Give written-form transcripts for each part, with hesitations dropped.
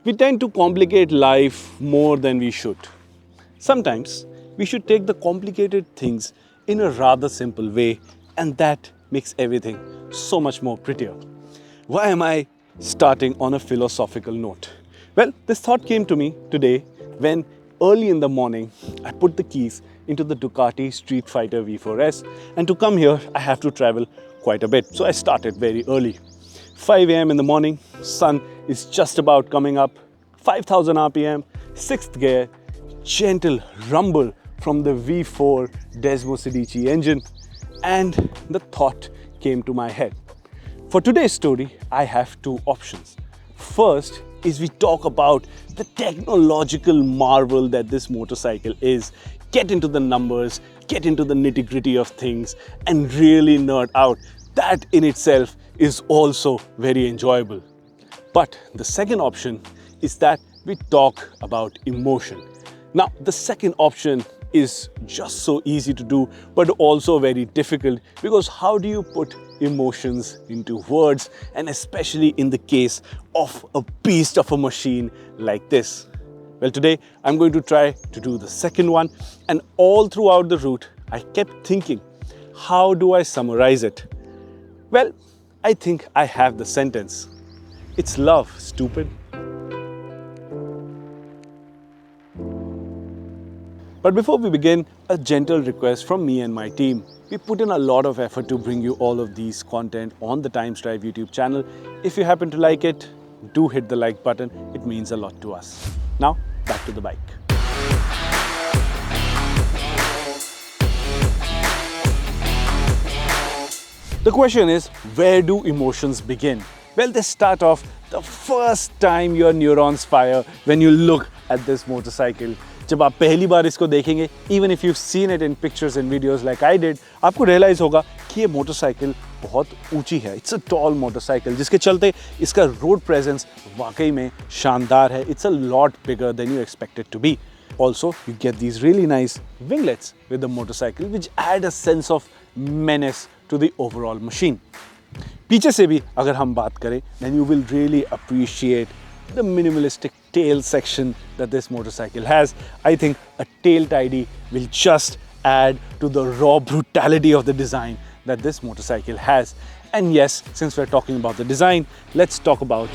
We tend to complicate life more than we should. Sometimes we should take the complicated things in a rather simple way, and that makes everything so much more prettier. Why am I starting on a philosophical note? Well, this thought came to me today when early in the morning I put the keys into the Ducati Streetfighter V4 S, and to come here I have to travel quite a bit. So I started very early. 5 a.m. in the morning, sun is just about coming up, 5000 RPM, 6th gear, gentle rumble from the V4 Desmo Sedici engine, and the thought came to my head. For today's story, I have two options. First is we talk about the technological marvel that this motorcycle is, get into the numbers, get into the nitty-gritty of things, and really nerd out. That in itself is also very enjoyable. But the second option is that we talk about emotion. Now, the second option is just so easy to do, but also very difficult, because how do you put emotions into words, and especially in the case of a beast of a machine like this? Well, today I'm going to try to do the second one, and all throughout the route I kept thinking, how do I summarize it? Well, I think I have the sentence. It's love, stupid. But before we begin, a gentle request from me and my team. We put in a lot of effort to bring you all of these content on the Times Drive YouTube channel. If you happen to like it, do hit the like button. It means a lot to us. Now, back to the bike. The question is, where do emotions begin? Well, they start off the first time your neurons fire when you look at this motorcycle. जब आप पहली बार इसको देखेंगे, even if you've seen it in pictures and videos like I did, आपको realize होगा कि ये motorcycle बहुत ऊंची है. It's a tall motorcycle, जिसके चलते इसका road presence वाकई में शानदार है. It's a lot bigger than you expect it to be. Also, you get these really nice winglets with the motorcycle, which add a sense of menace to the overall machine. पीछे से भी अगर हम बात करें, then you will really appreciate the minimalistic tail section that this motorcycle has. I think a tail tidy will just add to the raw brutality of the design that this motorcycle has. And yes, since we're talking about the design, let's talk about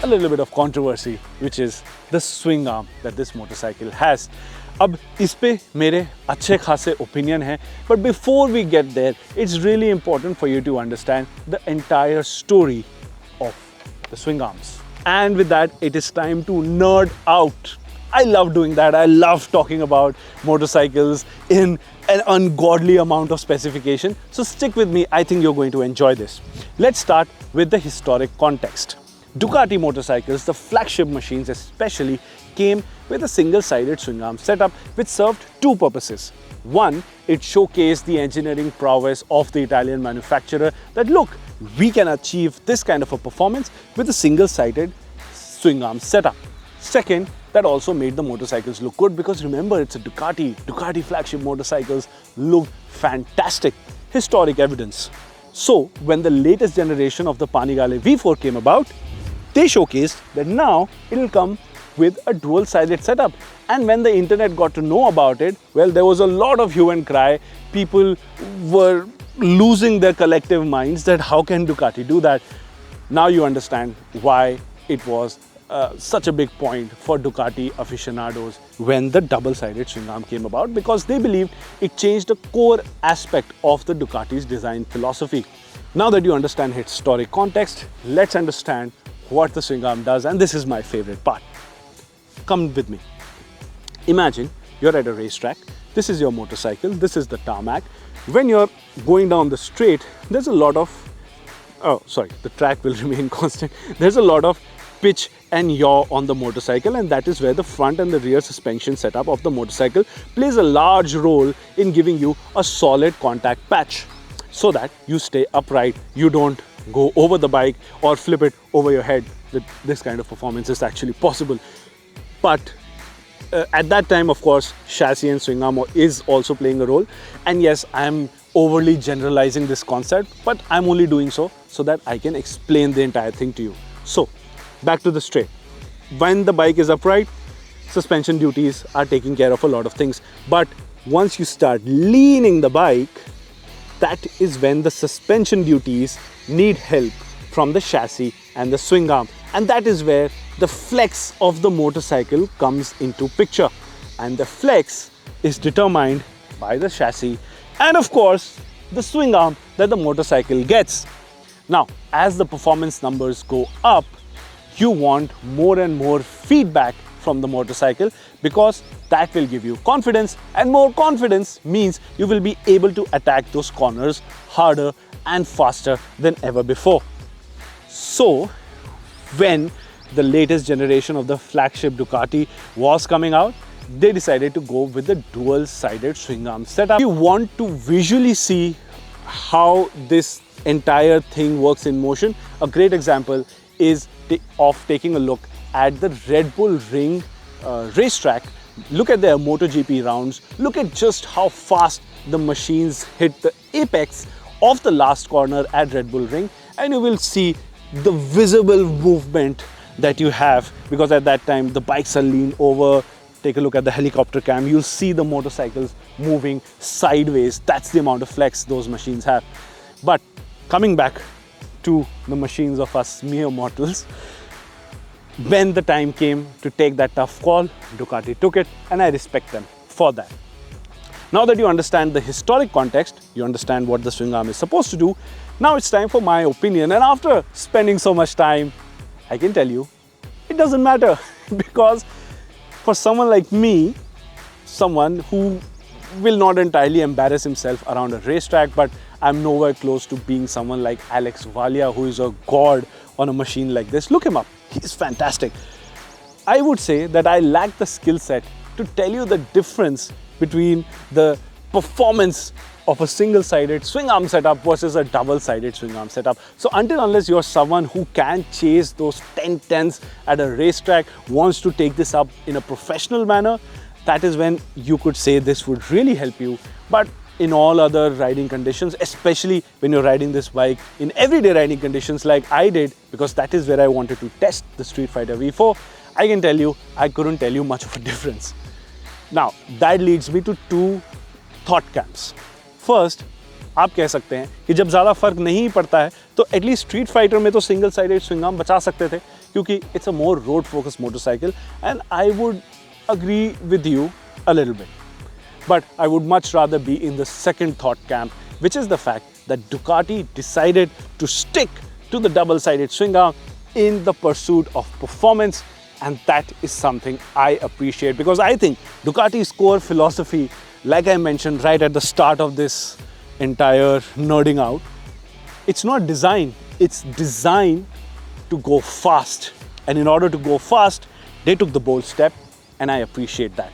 a little bit of controversy, which is the swing arm that this motorcycle has. अब इस पे मेरे अच्छे खासे opinion हैं, but before we get there, it's really important for you to understand the entire story of the swing arms. And with that, it is time to nerd out. I love doing that. I love talking about motorcycles in an ungodly amount of specification. So stick with me. I think you're going to enjoy this. Let's start with the historic context. Ducati motorcycles, the flagship machines especially, came with a single-sided swing arm setup which served two purposes. One, it showcased the engineering prowess of the Italian manufacturer that look, we can achieve this kind of a performance with a single-sided swing arm setup. Second, that also made the motorcycles look good, because remember, it's a Ducati flagship motorcycles look fantastic. Historic evidence. So when the latest generation of the Panigale V4 came about, they showcased that now it will come with a dual-sided setup. And when the internet got to know about it, well, there was a lot of hue and cry. People were losing their collective minds that how can Ducati do that? Now you understand why it was such a big point for Ducati aficionados when the double-sided swing arm came about, because they believed it changed the core aspect of the Ducati's design philosophy. Now that you understand historic context, let's understand what the swing arm does, and this is my favorite part. Come with me. Imagine you're at a racetrack. This is your motorcycle. This is the tarmac. When you're going down the straight, there's a lot of, the track will remain constant. There's a lot of pitch and yaw on the motorcycle, and that is where the front and the rear suspension setup of the motorcycle plays a large role in giving you a solid contact patch so that you stay upright, you don't go over the bike or flip it over your head. This kind of performance is actually possible. But at that time, of course, chassis and swing arm is also playing a role. And yes, I am overly generalizing this concept, but I'm only doing so that I can explain the entire thing to you. So back to the straight. When the bike is upright, suspension duties are taking care of a lot of things. But once you start leaning the bike, that is when the suspension duties need help from the chassis and the swing arm. And that is where the flex of the motorcycle comes into picture. And the flex is determined by the chassis and of course the swing arm that the motorcycle gets. Now, as the performance numbers go up, you want more and more feedback from the motorcycle, because that will give you confidence, and more confidence means you will be able to attack those corners harder and faster than ever before. So when the latest generation of the flagship Ducati was coming out, they decided to go with the dual-sided swing arm setup. If you want to visually see how this entire thing works in motion, a great example is of taking a look at the Red Bull Ring racetrack. Look at their MotoGP rounds. Look at just how fast the machines hit the apex of the last corner at Red Bull Ring, and you will see the visible movement that you have, because at that time the bikes are leaned over. Take a look at the helicopter cam. You'll see the motorcycles moving sideways. That's the amount of flex those machines have. But coming back to the machines of us mere mortals, when the time came to take that tough call, Ducati took it, and I respect them for that. Now that you understand the historic context, you understand what the swing arm is supposed to do, now it's time for my opinion. And after spending so much time, I can tell you, it doesn't matter. Because for someone like me, someone who will not entirely embarrass himself around a racetrack, but I'm nowhere close to being someone like Alex Valia, who is a god on a machine like this. Look him up. He's fantastic. I would say that I lack the skill set to tell you the difference between the performance of a single-sided swing arm setup versus a double-sided swing arm setup. So unless you're someone who can chase those 10-10s at a racetrack, wants to take this up in a professional manner, that is when you could say this would really help you. But in all other riding conditions, especially when you're riding this bike in everyday riding conditions like I did, because that is where I wanted to test the Streetfighter V4, I can tell you, I couldn't tell you much of a difference. Now, that leads me to two thought camps. First, आप कह सकते हैं कि जब ज़्यादा फर्क नहीं पड़ता है तो एटलीस्ट स्ट्रीट फाइटर में तो सिंगल साइडेड स्विंग आर्म बचा सकते थे, क्योंकि it's a more road focus motorcycle, and I would agree with you a little bit. But I would much rather be in the second thought camp, which is the fact that Ducati decided to stick to the double-sided swing arm in the pursuit of performance, and that is something I appreciate, because I think Ducati's core philosophy, like I mentioned right at the start of this entire nerding out, it's not design, it's designed to go fast. And in order to go fast, they took the bold step, and I appreciate that.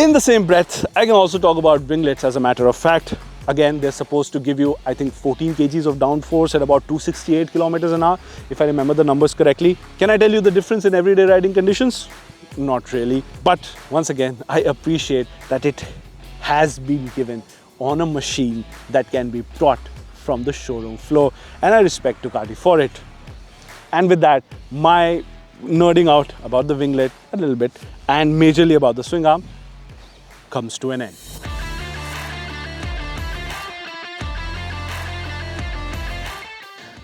In the same breath, I can also talk about winglets. As a matter of fact, again, they're supposed to give you, I think, 14 kgs of downforce at about 268 kilometers an hour, if I remember the numbers correctly. Can I tell you the difference in everyday riding conditions? Not really. But once again, I appreciate that it has been given on a machine that can be brought from the showroom floor, and I respect Ducati for it. And with that, my nerding out about the winglet a little bit and majorly about the swing arm comes to an end.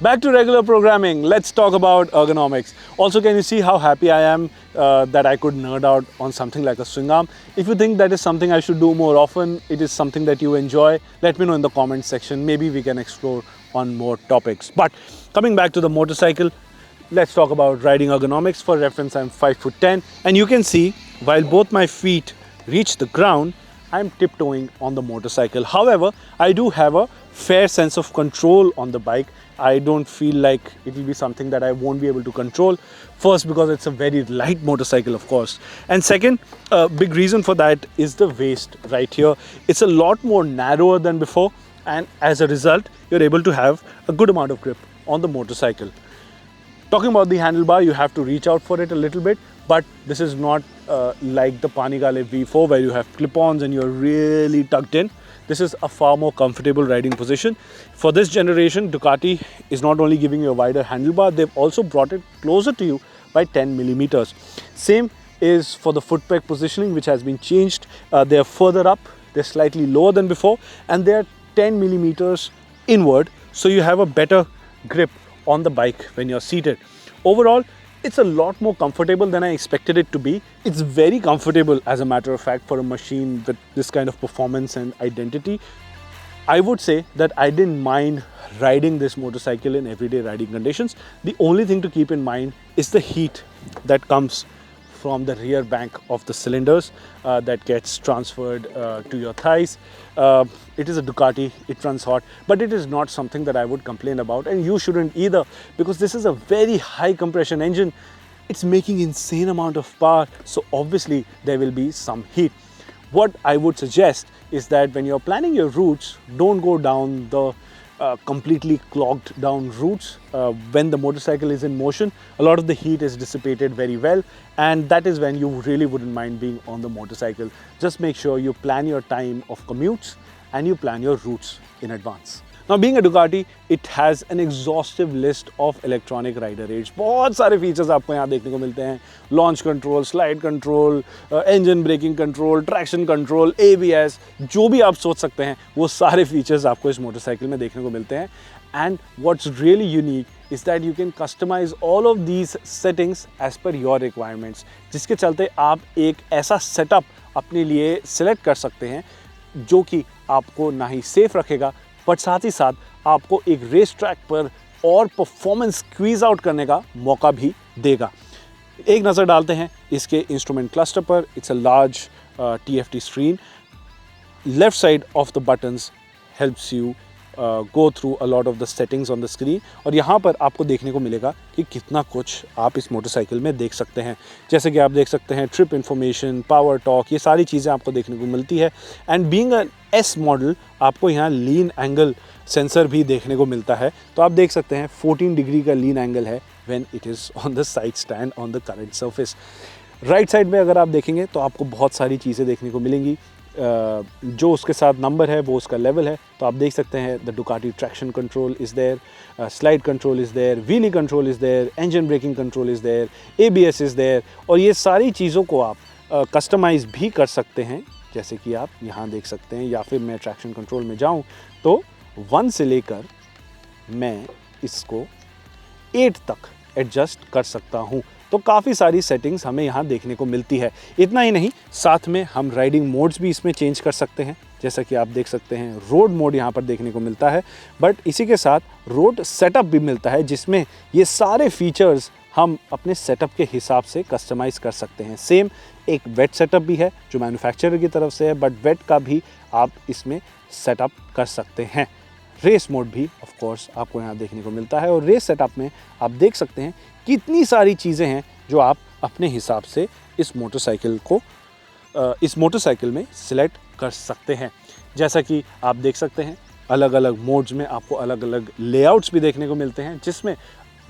Back to regular programming, let's talk about ergonomics. Also, can you see how happy I am that I could nerd out on something like a swing arm? If you think that is something I should do more often, it is something that you enjoy, let me know in the comment section. Maybe we can explore on more topics. But coming back to the motorcycle, let's talk about riding ergonomics. For reference, I'm 5'10", and you can see while both my feet reach the ground, I'm tiptoeing on the motorcycle. However, I do have a fair sense of control on the bike. I don't feel like it will be something that I won't be able to control. First, because it's a very light motorcycle, of course. And second, a big reason for that is the waist right here. It's a lot more narrower than before, and as a result, you're able to have a good amount of grip on the motorcycle. Talking about the handlebar, you have to reach out for it a little bit, but this is not like the Panigale V4 where you have clip-ons and you're really tucked in. This is a far more comfortable riding position. For this generation, Ducati is not only giving you a wider handlebar, they've also brought it closer to you by 10 millimeters. Same is for the foot peg positioning, which has been changed. They're further up, they're slightly lower than before, and they're 10 millimeters inward, so you have a better grip on the bike when you're seated. Overall, it's a lot more comfortable than I expected it to be. It's very comfortable, as a matter of fact, for a machine with this kind of performance and identity. I would say that I didn't mind riding this motorcycle in everyday riding conditions. The only thing to keep in mind is the heat that comes from the rear bank of the cylinders that gets transferred to your thighs. It is a Ducati, it runs hot, but it is not something that I would complain about, and you shouldn't either, because this is a very high compression engine. It's making insane amount of power, so obviously there will be some heat. What I would suggest is that when you're planning your routes, don't go down the completely clogged down routes. When the motorcycle is in motion, a lot of the heat is dissipated very well, and that is when you really wouldn't mind being on the motorcycle. Just make sure you plan your time of commutes and you plan your routes in advance. Now, being a Ducati, it has an exhaustive list of electronic rider aids. बहुत सारे features आपको यहाँ देखने को मिलते हैं. Launch control, slide control, engine braking control, traction control, ABS, जो भी आप सोच सकते हैं वो सारे फीचर्स आपको इस मोटरसाइकिल में देखने को मिलते हैं. And what's really unique is that you can customize all of these settings as per your requirements, जिसके चलते आप एक ऐसा सेटअप अपने लिए सिलेक्ट कर सकते हैं जो कि आपको ना ही सेफ रखेगा, बट साथ ही साथ आपको एक रेस ट्रैक पर और परफॉर्मेंस स्क्वीज आउट करने का मौका भी देगा. एक नज़र डालते हैं इसके इंस्ट्रूमेंट क्लस्टर पर. It's a large TFT screen. Left side of the buttons helps you go through a lot of the settings on the screen, और यहाँ पर आपको देखने को मिलेगा कि कितना कुछ आप इस मोटरसाइकिल में देख सकते हैं. जैसे कि आप देख सकते हैं ट्रिप इन्फॉर्मेशन, पावर टॉक, ये सारी चीज़ें आपको देखने को मिलती है. And being a S model, आपको यहाँ लीन एंगल सेंसर भी देखने को मिलता है. तो आप देख सकते हैं 14 डिग्री का लीन एंगल है when it is on the side stand on the current surface. Right side में अगर आप देखेंगे तो आपको बहुत सारी चीज़ें देखने को मिलेंगी. जो उसके साथ नंबर है वो उसका लेवल है. तो आप देख सकते हैं the Ducati traction control is there, slide control is there, wheelie control is there, engine braking control is there, ABS is there. और ये सारी चीज़ों को आप कस्टमाइज़ भी कर सकते हैं, जैसे कि आप यहाँ देख सकते हैं. या फिर मैं ट्रैक्शन कंट्रोल में जाऊँ तो 1 से लेकर मैं इसको 8 तक एडजस्ट कर सकता हूँ. तो काफ़ी सारी सेटिंग्स हमें यहाँ देखने को मिलती है. इतना ही नहीं, साथ में हम राइडिंग मोड्स भी इसमें चेंज कर सकते हैं. जैसा कि आप देख सकते हैं रोड मोड यहाँ पर देखने को मिलता है, बट इसी के साथ रोड सेटअप भी मिलता है, जिसमें ये सारे फीचर्स हम अपने सेटअप के हिसाब से कस्टमाइज़ कर सकते हैं. सेम एक वेट सेटअप भी है जो मैन्युफैक्चरर की तरफ से है, बट वेट का भी आप इसमें सेटअप कर सकते हैं. रेस मोड भी ऑफ कोर्स आपको यहाँ देखने को मिलता है, और रेस सेटअप में आप देख सकते हैं कितनी सारी चीज़ें हैं जो आप अपने हिसाब से इस मोटरसाइकिल में सिलेक्ट कर सकते हैं. जैसा कि आप देख सकते हैं अलग अलग मोड्स में आपको अलग अलग लेआउट्स भी देखने को मिलते हैं, जिसमें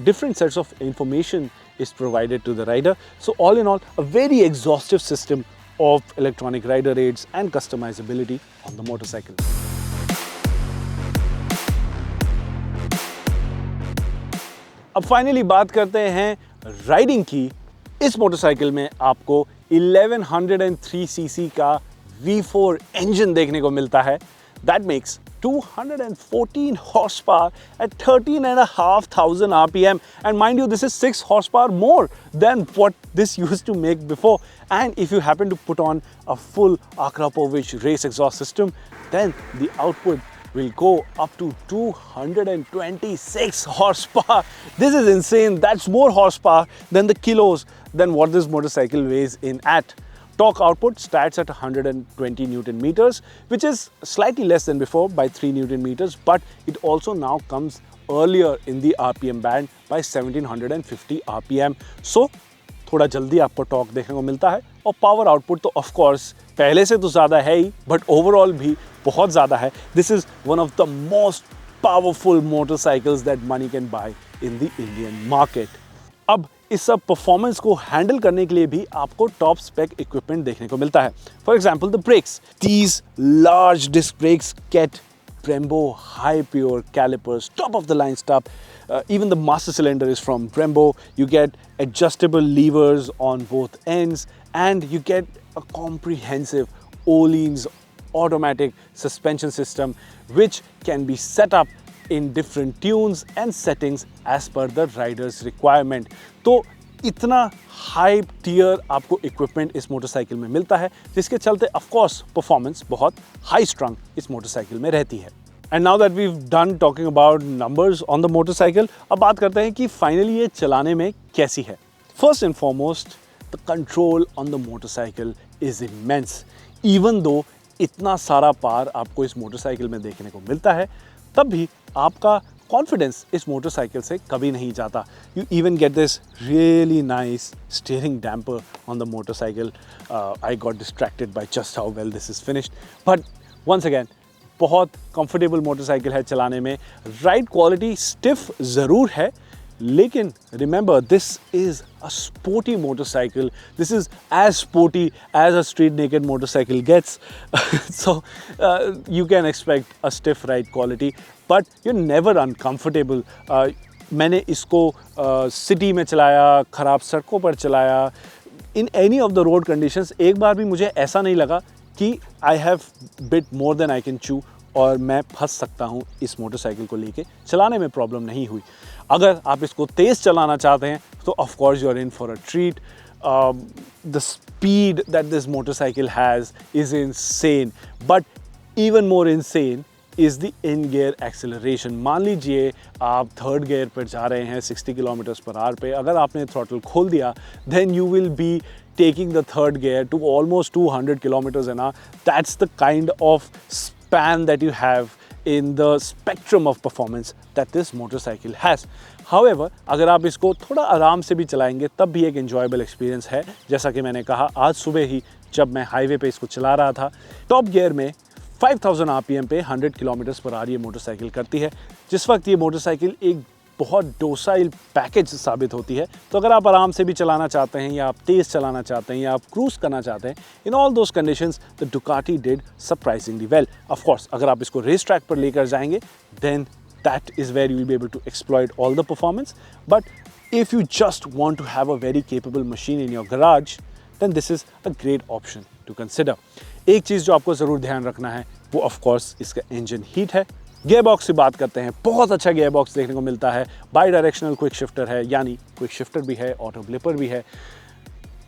different sets of information is provided to the rider. So all in all, a very exhaustive system of electronic rider aids and customizability on the motorcycle. अब फाइनली बात करते हैं राइडिंग की. इस मोटरसाइकिल में आपको 1103 सीसी का V4 इंजन देखने को मिलता है. That makes 214 horsepower at 13,500 RPM, and mind you, this is 6 horsepower more than what this used to make before. And if you happen to put on a full Akrapovic race exhaust system, then the output will go up to 226 horsepower. This is insane. That's more horsepower than the kilos than what this motorcycle weighs in at. Torque output starts at 120 Newton meters, which is slightly less than before by 3 Newton meters, but it also now comes earlier in the RPM band by 1750 RPM. So, थोड़ा जल्दी आपको torque देखने को मिलता है. और power output तो of course पहले से तो ज़्यादा है ही, बट ओवरऑल भी बहुत ज़्यादा है. This is one of the most powerful motorcycles that money can buy in the Indian market. अब इस सब परफॉर्मेंस को हैंडल करने के लिए भी आपको टॉप स्पेक इक्विपमेंट देखने को मिलता है। For example the brakes, these large disc brakes get Brembo high pure calipers, top of the line stuff. Even the master cylinder is from Brembo. You get adjustable levers on both ends, and you get a comprehensive Öhlins automatic suspension system, which can be set up in different tunes and settings as per the rider's requirement. तो इतना high tier आपको equipment इस motorcycle में मिलता है, जिसके चलते of course performance बहुत हाई स्ट्रंग इस मोटरसाइकिल में रहती है। And now that we've done talking about numbers on the motorcycle, अब बात करते हैं कि फाइनली ये चलाने में कैसी है। First and foremost, the control on the motorcycle is immense. Even though इतना सारा पावर आपको इस मोटरसाइकिल में देखने को मिलता है, तब भी आपका कॉन्फिडेंस इस मोटरसाइकिल से कभी नहीं जाता। You even get this really nice steering damper on the motorcycle. I got distracted by just how well this is finished, but once again बहुत कंफर्टेबल मोटरसाइकिल है चलाने में। राइड क्वालिटी स्टिफ ज़रूर है, लेकिन remember this is a sporty motorcycle. This is as sporty as a street naked motorcycle gets. So you can expect a stiff ride quality, but you never uncomfortable. मैंने इसको city में चलाया, ख़राब सड़कों पर चलाया, in any of the road conditions एक बार भी मुझे ऐसा नहीं लगा कि I have bit more than I can chew और मैं फंस सकता हूँ इस मोटरसाइकिल को लेके। चलाने में प्रॉब्लम नहीं हुई। अगर आप इसको तेज़ चलाना चाहते हैं तो of course you are in for a treat. The speed that this motorcycle has is insane, but even more insane is the in gear acceleration. मान लीजिए आप थर्ड गियर पर जा रहे हैं 60 किलोमीटर्स पर आवर पे, अगर आपने थ्रॉटल खोल दिया then you will be taking the third gear to almost 200 kilometers an hour. That's the kind of span that you have in the spectrum of performance that this motorcycle has. However, अगर आप इसको थोड़ा आराम से भी चलाएंगे तब भी एक enjoyable experience है। जैसा कि मैंने कहा, आज सुबह ही जब मैं हाईवे पे इसको चला रहा था, टॉप गियर में 5000 RPM पे 100 किलोमीटर्स पर आवर ये मोटरसाइकिल करती है। जिस वक्त ये मोटरसाइकिल एक बहुत डोसाइल पैकेज साबित होती है, तो अगर आप आराम से भी चलाना चाहते हैं या आप तेज़ चलाना चाहते हैं या आप क्रूज करना चाहते हैं, in all those conditions the Ducati did surprisingly well. Of course अगर आप इसको रेस ट्रैक पर लेकर जाएंगे then that is where you will be able to exploit all the performance, but if you just want to have a very capable machine in your garage then this is a great option to consider. एक चीज़ जो आपको ज़रूर ध्यान रखना है वो of course इसका इंजन हीट है। गियर बॉक्स की बात करते हैं, बहुत अच्छा गियर बॉक्स देखने को मिलता है। बाई डायरेक्शनल क्विक शिफ्टर है, यानी क्विक शिफ्टर भी है, ऑटो ब्लिपर भी है।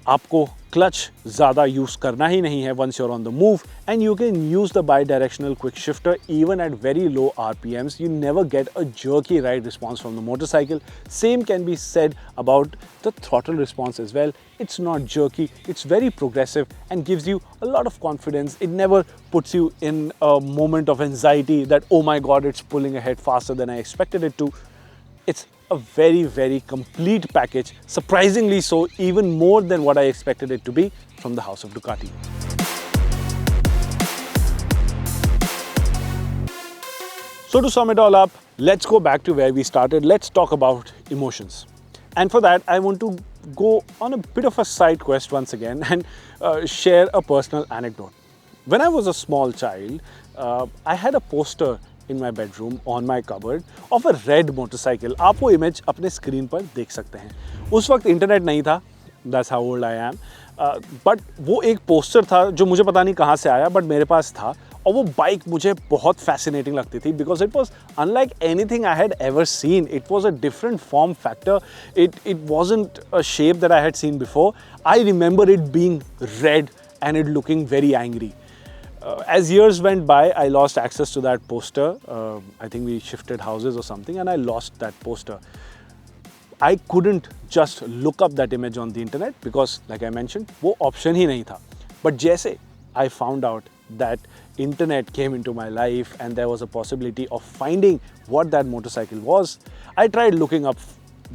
आपको क्लच ज़्यादा यूज़ करना ही नहीं है once you're on the move, and you can use the bidirectional quick shifter even at very low RPMs. You never get a jerky ride response from the motorcycle. Same can be said about the throttle response as well. It's not jerky, it's very progressive and gives you a lot of confidence. It never puts you in a moment of anxiety that, oh my god, it's pulling ahead faster than I expected it to. It's a very, very complete package, surprisingly so, even more than what I expected it to be from the house of Ducati. So to sum it all up, let's go back to where we started. Let's talk about emotions. And for that, I want to go on a bit of a side quest once again and share a personal anecdote. When I was a small child, I had a poster in my bedroom on my cupboard of a red motorcycle. आप वो image अपने screen पर देख सकते हैं। उस वक्त internet नहीं था, that's how old I am, but वो एक पोस्टर था जो मुझे पता नहीं कहाँ से आया, बट मेरे पास था। और वो बाइक मुझे बहुत फैसिनेटिंग लगती थी because it was unlike anything I had ever seen. It was a different form factor, it wasn't a shape that I had seen before. I remember it being red and it looking very angry. As years went by, I lost access to that poster. I think we shifted houses or something and I lost that poster. I couldn't just look up that image on the internet because, like I mentioned, वो option ही नहीं था. But जैसे I found out that internet came into my life and there was a possibility of finding what that motorcycle was, I tried looking up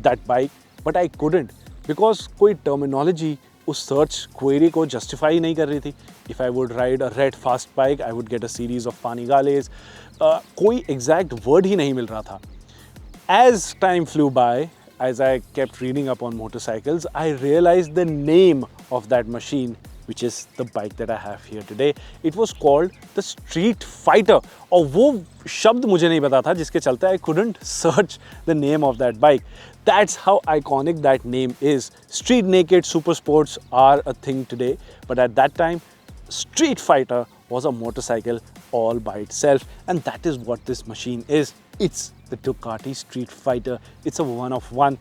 that bike, but I couldn't because कोई terminology उस search query को justify नहीं कर रही थी. If I would ride a red fast bike I would get a series of पानी गालेज. कोई exact word ही नहीं मिल रहा था. As time flew by as I kept reading up on motorcycles, I realized the name of that machine, which is the bike that I have here today. It was called the Streetfighter. और वो शब्द मुझे नहीं पता था जिसके चलते I couldn't search the name of that bike. That's how iconic that name is. Street naked super sports are a thing today, but at that time, Streetfighter was a motorcycle all by itself, and that is what this machine is. It's the Ducati Streetfighter. It's a one of one.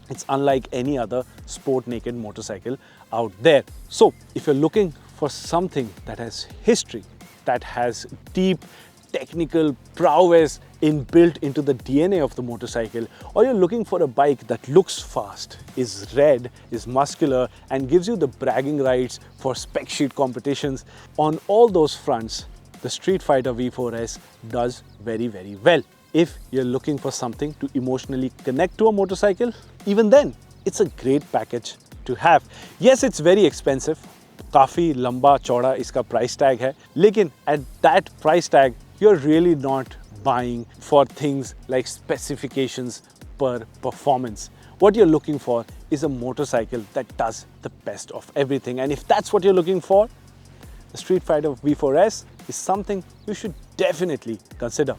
It's unlike any other sport naked motorcycle out there. So if you're looking for something that has history, that has deep technical prowess inbuilt into the DNA of the motorcycle, or you're looking for a bike that looks fast, is red, is muscular, and gives you the bragging rights for spec sheet competitions, on all those fronts, the Streetfighter V4 S does very, very well. If you're looking for something to emotionally connect to a motorcycle, even then, it's a great package to have. Yes, it's very expensive. काफ़ी लंबा चौड़ा इसका price tag है, लेकिन at that price tag, you're really not buying for things like specifications per performance. What you're looking for is a motorcycle that does the best of everything. And if that's what you're looking for, the Streetfighter V4 S is something you should definitely consider.